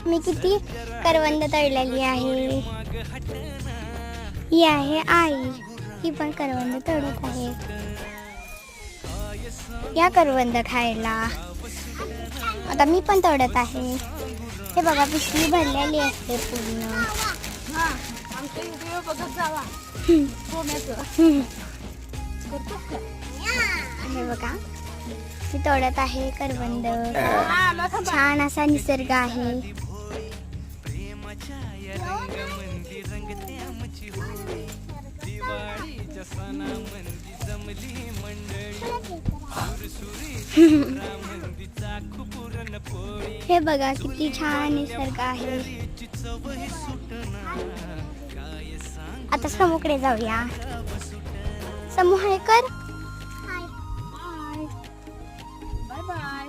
मी किती करवंद तळलेली आहे. ही आहे आई, ही पण करवंद तळत आहे. या करवंद खायला. आता मी पण तळत आहे. हे बघा पिशवी भरलेली असते पूर्ण. हे बघा मी तोडत आहे करवंद. छान असा निसर्ग आहे. हे बघा किती छान निसर्ग आहे. आता समूकडे जाऊया. समू हाय कर. Bye bye.